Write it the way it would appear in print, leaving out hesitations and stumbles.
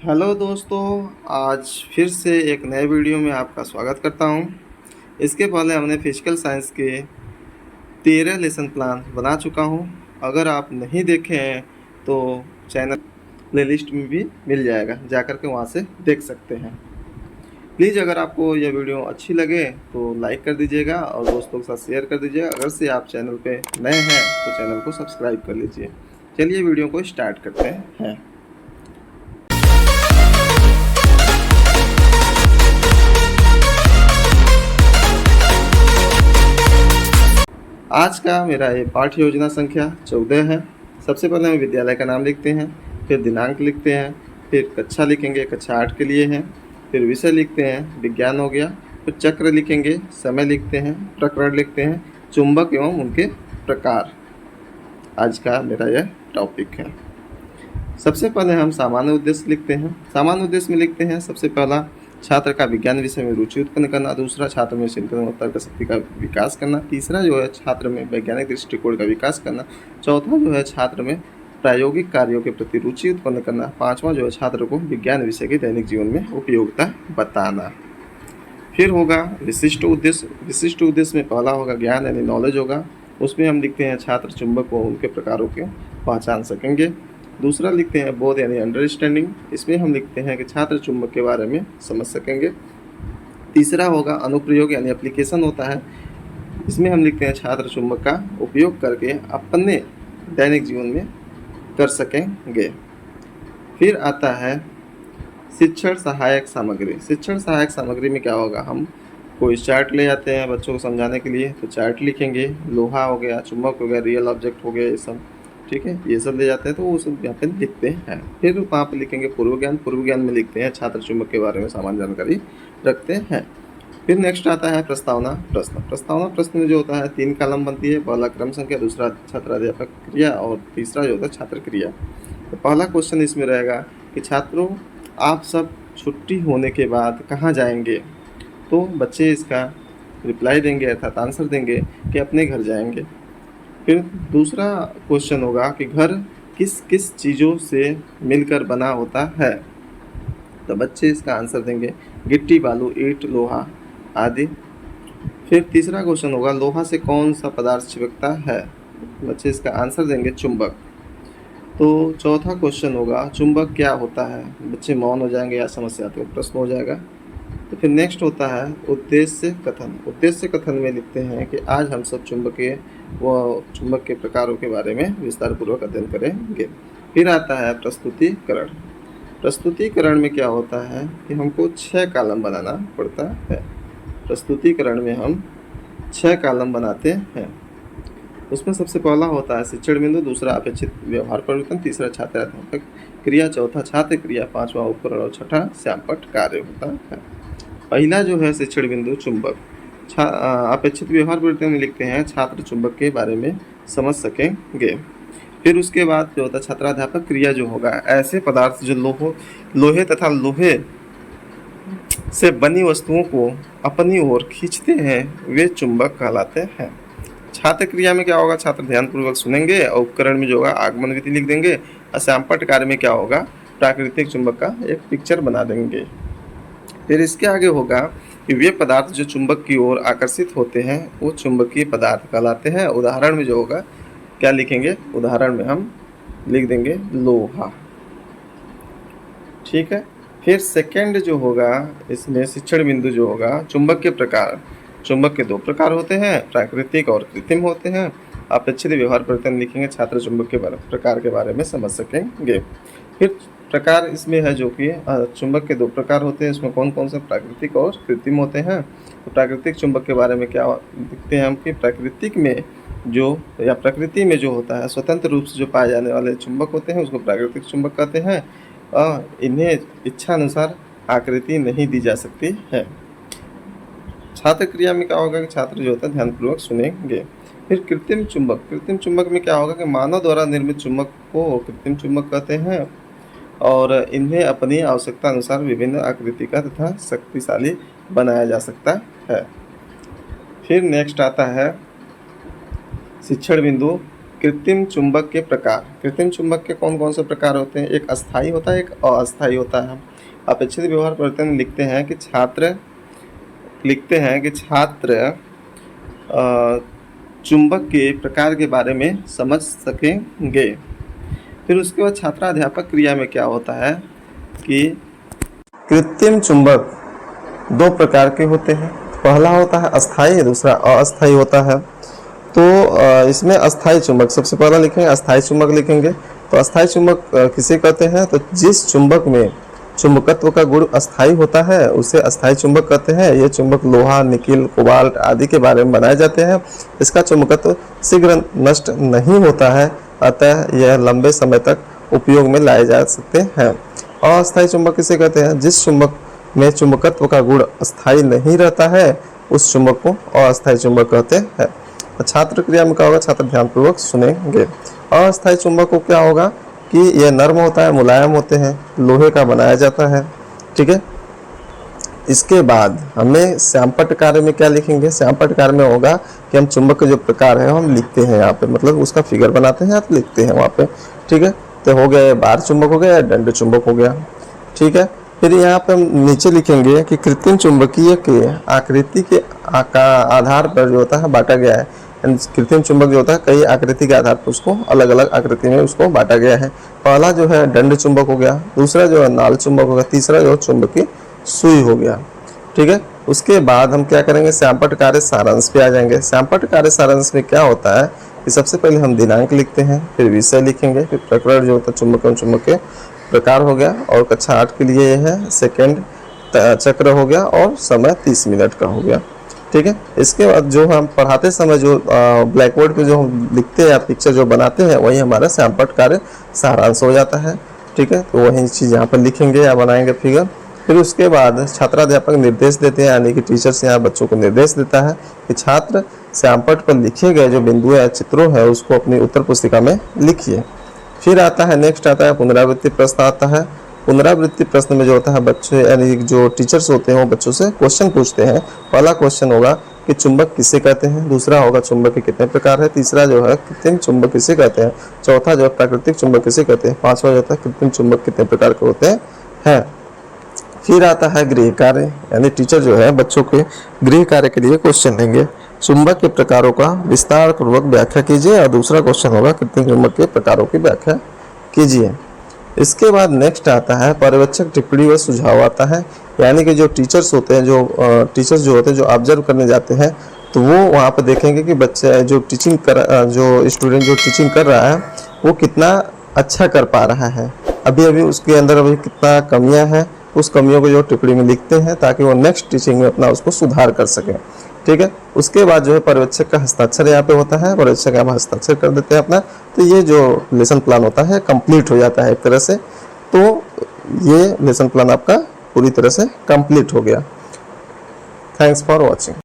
Hello दोस्तों, आज फिर से एक नए वीडियो में आपका स्वागत करता हूं। इसके पहले हमने फिजिकल साइंस के 13 लेसन प्लान बना चुका हूं। अगर आप नहीं देखे हैं तो चैनल प्लेलिस्ट में भी मिल जाएगा, जाकर के वहां से देख सकते हैं। प्लीज़ अगर आपको यह वीडियो अच्छी लगे तो लाइक कर दीजिएगा और दोस्तों के साथ शेयर कर दीजिएगा। अगर से आप चैनल पे नए हैं तो चैनल को सब्सक्राइब कर लीजिए। चलिए वीडियो को स्टार्ट करते हैं। आज का मेरा ये पाठ्य योजना संख्या 14 है। सबसे पहले हम विद्यालय का नाम लिखते हैं, फिर दिनांक लिखते हैं, फिर कक्षा लिखेंगे, कक्षा 8 के लिए है। फिर विषय लिखते हैं, विज्ञान हो गया। फिर चक्र लिखेंगे, समय लिखते हैं, प्रकरण लिखते हैं, चुंबक एवं उनके प्रकार। आज का मेरा यह टॉपिक है। सबसे पहले हम सामान्य उद्देश्य लिखते हैं। सामान्य उद्देश्य में लिखते हैं सबसे पहला छात्र का विज्ञान विषय में रुचि उत्पन्न करना, दूसरा छात्र में चिंतन और तर्क शक्ति का विकास करना, तीसरा जो है छात्र में वैज्ञानिक दृष्टिकोण का विकास करना, चौथा जो है छात्र में प्रायोगिक कार्यों के प्रति रुचि उत्पन्न करना, पांचवा जो है छात्र को विज्ञान विषय की दैनिक जीवन में उपयोगिता बताना। फिर होगा विशिष्ट उद्देश्य। विशिष्ट उद्देश्य में पहला होगा ज्ञान यानी नॉलेज होगा। उसमें हम लिखते हैं छात्र चुंबक को उनके प्रकारों के पहचान सकेंगे। दूसरा लिखते हैं बोध यानी अंडरस्टैंडिंग। इसमें हम लिखते हैं कि छात्र चुंबक के बारे में समझ सकेंगे। तीसरा होगा अनुप्रयोग यानी एप्लीकेशन होता है। इसमें हम लिखते हैं छात्र चुंबक का उपयोग करके अपने दैनिक जीवन में कर सकेंगे। फिर आता है शिक्षण सहायक सामग्री। शिक्षण सहायक सामग्री में क्या होगा, हम कोई चार्ट ले जाते हैं बच्चों को समझाने के लिए तो चार्ट लिखेंगे। लोहा हो गया, चुंबक हो गया, रियल ऑब्जेक्ट हो गया, ये सब ठीक है, ये सब ले जाते हैं तो वो सब यहाँ पे लिखते हैं। फिर वहाँ पे लिखेंगे पूर्व ज्ञान। पूर्व ज्ञान में लिखते हैं छात्र चुंबक के बारे में सामान्य जानकारी रखते हैं। फिर नेक्स्ट आता है प्रस्तावना प्रश्न। प्रस्तावना प्रश्न में जो होता है 3 कॉलम बनती है। पहला क्रम संख्या, दूसरा छात्राध्यापक क्रिया और तीसरा जो होता है छात्र क्रिया। तो पहला क्वेश्चन इसमें रहेगा कि छात्रों आप सब छुट्टी होने के बाद कहाँ जाएंगे। तो बच्चे इसका रिप्लाई देंगे अर्थात आंसर देंगे कि अपने घर जाएंगे। फिर दूसरा क्वेश्चन होगा कि घर किस किस चीज़ों से मिलकर बना होता है। तो बच्चे इसका आंसर देंगे गिट्टी, बालू, ईंट, लोहा आदि। फिर तीसरा क्वेश्चन होगा लोहा से कौन सा पदार्थ चिपकता है। बच्चे इसका आंसर देंगे चुंबक। तो चौथा क्वेश्चन होगा चुंबक क्या होता है। बच्चे मौन हो जाएंगे या समस्यात्मक प्रश्न हो जाएगा। तो फिर नेक्स्ट होता है उद्देश्य कथन। उद्देश्य कथन में लिखते हैं कि आज हम सब चुंबक के प्रकारों के बारे में विस्तार पूर्वक अध्ययन करेंगे। फिर आता है प्रस्तुतिकरण। प्रस्तुतिकरण में क्या होता है कि हमको 6 कॉलम बनाना पड़ता है। प्रस्तुतिकरण में हम 6 कॉलम बनाते हैं। उसमें सबसे पहला होता है शिक्षण बिंदु, दूसरा अपेक्षित व्यवहार परिवर्तन, तीसरा छात्राध्यापक क्रिया, चौथा छात्र क्रिया, पांचवा उपकरण और छठा श्यामपट्ट कार्य होता है। पहला जो है शिक्षण बिंदु चुंबक। अपेक्षित व्यवहार परिवर्तन में लिखते हैं छात्र चुंबक के बारे में समझ सकेंगे। फिर उसके बाद जो होता है छात्राध्यापक क्रिया जो होगा ऐसे पदार्थ जो लोहे तथा लोहे से बनी वस्तुओं को अपनी ओर खींचते हैं वे चुंबक कहलाते हैं। छात्र क्रिया में क्या होगा, छात्र ध्यानपूर्वक सुनेंगे और उपकरण में जो होगा आगमन विधि लिख देंगे। और श्यामपट्ट कार्य में क्या होगा, प्राकृतिक चुंबक का एक पिक्चर बना देंगे। फिर इसके आगे होगा कि वे पदार्थ जो चुंबक की ओर आकर्षित होते हैं वो चुंबकीय पदार्थ कहलाते हैं। उदाहरण में जो होगा क्या लिखेंगे, उदाहरण में हम लिख देंगे लोहा। ठीक है। फिर सेकंड जो होगा इसमें शिक्षण बिंदु जो होगा चुंबक के प्रकार। चुंबक के 2 प्रकार होते हैं, प्राकृतिक और कृत्रिम होते हैं। अपेक्षित व्यवहार परिवर्तन लिखेंगे, छात्र चुंबक के प्रकार के बारे में समझ सकेंगे। फिर प्रकार इसमें है जो कि चुंबक के 2 प्रकार होते हैं। इसमें कौन कौन से प्राकृतिक और कृत्रिम होते हैं। तो प्राकृतिक चुंबक के बारे में क्या लिखते हैं हम कि प्राकृतिक में जो या प्रकृति में जो होता है स्वतंत्र रूप से जो पाए जाने वाले चुंबक होते हैं उसको प्राकृतिक चुंबक कहते हैं। इन्हें इच्छा अनुसार आकृति नहीं दी जा सकती है। छात्र क्रिया में क्या होगा कि छात्र जो होता है ध्यानपूर्वक सुनेंगे। फिर कृत्रिम चुंबक। कृत्रिम चुंबक में क्या होगा कि मानव द्वारा निर्मित चुंबक को कृत्रिम चुंबक कहते हैं और इन्हें अपनी आवश्यकता अनुसार विभिन्न आकृति का तथा शक्तिशाली बनाया जा सकता है। फिर नेक्स्ट आता है शिक्षण बिंदु कृत्रिम चुंबक के प्रकार। कृत्रिम चुंबक के कौन कौन से प्रकार होते हैं? एक अस्थायी होता है, एक अस्थायी होता है। अपेक्षित व्यवहार परिवर्तन में लिखते हैं कि छात्र चुंबक के प्रकार के बारे में समझ सकेंगे। फिर उसके बाद छात्राध्यापक क्रिया में क्या होता है कि कृत्रिम चुंबक दो प्रकार के होते हैं। पहला होता है अस्थायी, दूसरा अस्थायी होता है। तो इसमें अस्थायी चुंबक सबसे पहला लिखेंगे, अस्थायी चुंबक लिखेंगे। तो अस्थायी चुंबक किसे कहते हैं? तो जिस चुंबक में चुंबकत्व का गुण अस्थायी होता है उसे अस्थायी चुंबक कहते हैं। ये चुंबक लोहा, निकिल, कोबाल्ट आदि के बारे में बनाए जाते हैं। इसका चुंबकत्व शीघ्र नष्ट नहीं होता है, अतः यह लंबे समय तक उपयोग में लाए जा सकते हैं। अस्थायी चुंबक किसे कहते हैं? जिस चुंबक में चुंबकत्व का गुण अस्थायी नहीं रहता है उस चुंबक को अस्थायी चुंबक कहते हैं। छात्र क्रिया में क्या होगा? छात्र ध्यानपूर्वक सुनेंगे। अस्थायी चुंबक को क्या होगा कि यह नर्म होता है, मुलायम होते हैं, लोहे का बनाया जाता है। ठीक है। इसके बाद हमें श्यामपट्ट कार्य में क्या लिखेंगे? श्यामपट्ट कार्य में होगा कि हम चुंबक के जो प्रकार है हम लिखते हैं यहाँ पे, मतलब उसका फिगर बनाते हैं या तो लिखते हैं वहाँ पे। ठीक है। तो हो गया बार चुंबक हो गया या दंड चुंबक हो गया। ठीक है। फिर यहाँ पे हम नीचे लिखेंगे कि कृत्रिम चुंबकीय के आकृति के आधार पर जो होता है बांटा गया है। कृत्रिम चुंबक जो होता है कई आकृति के आधार पर उसको अलग अलग आकृति में उसको बांटा गया है। पहला जो है दंड चुंबक हो गया, दूसरा जो है नाल चुंबक हो गया, तीसरा जो है चुंबकीय सुई हो गया। ठीक है। उसके बाद हम क्या करेंगे? श्यामपट्ट कार्य सारांश पे आ जाएंगे। श्यामपट्ट कार्य सारांश में क्या होता है कि सबसे पहले हम दिनांक लिखते हैं, फिर विषय लिखेंगे, फिर प्रकरण जो होता है चुंबक एवं चुंबक के प्रकार हो गया, और कक्षा 8 के लिए यह है सेकंड चक्र हो गया, और समय 30 मिनट का हो गया। ठीक है। इसके बाद जो हम पढ़ाते समय जो ब्लैक बोर्ड पे जो हम लिखते हैं या पिक्चर जो बनाते हैं वही हमारा श्यामपट्ट कार्य सारांश हो जाता है। ठीक है। तो वही चीज़ यहाँ पर लिखेंगे या बनाएंगे फिगर। फिर उसके बाद छात्राध्यापक निर्देश देते हैं, यानी कि टीचर्स यहाँ बच्चों को निर्देश देता है कि छात्र श्यामपट्ट पर लिखे गए जो बिंदु या चित्रों है उसको अपनी उत्तर पुस्तिका में लिखिए। फिर आता है नेक्स्ट आता है पुनरावृत्ति प्रश्न आता है। पुनरावृत्ति प्रश्न में जो होता है बच्चे यानी जो टीचर्स होते हैं वो बच्चों से क्वेश्चन पूछते हैं। पहला क्वेश्चन होगा कि चुंबक किसे कहते हैं, दूसरा होगा चुंबक के कितने प्रकार है, तीसरा जो है कृत्रिम चुंबक किसे कहते हैं, चौथा जो है प्राकृतिक चुंबक किसे कहते हैं, पांचवा जो है कृत्रिम चुंबक कितने प्रकार के होते हैं। फिर आता है गृह कार्य, यानी टीचर जो है बच्चों के गृह कार्य के लिए क्वेश्चन लेंगे। चुंबक के प्रकारों का विस्तार पूर्वक व्याख्या कीजिए, और दूसरा क्वेश्चन होगा कृत्रिम चुंबक के प्रकारों की व्याख्या कीजिए। इसके बाद नेक्स्ट आता है पर्यवेक्षक टिप्पणी व सुझाव आता है, यानी कि जो टीचर्स होते हैं जो ऑब्जर्व करने जाते हैं तो वो वहाँ पर देखेंगे कि बच्चे जो स्टूडेंट जो टीचिंग कर रहा है वो कितना अच्छा कर पा रहा है, अभी उसके अंदर अभी कितना कमियां हैं, उस कमियों को जो टिप्पणी में लिखते हैं ताकि वो नेक्स्ट टीचिंग में अपना उसको सुधार कर सके। ठीक है। उसके बाद जो है पर्यवेक्षक का हस्ताक्षर यहाँ पे होता है, पर्यवेक्षक यहाँ हस्ताक्षर कर देते हैं अपना, तो ये जो लेसन प्लान होता है कंप्लीट हो जाता है एक तरह से। तो ये लेसन प्लान आपका पूरी तरह से कंप्लीट हो गया। Thanks for watching.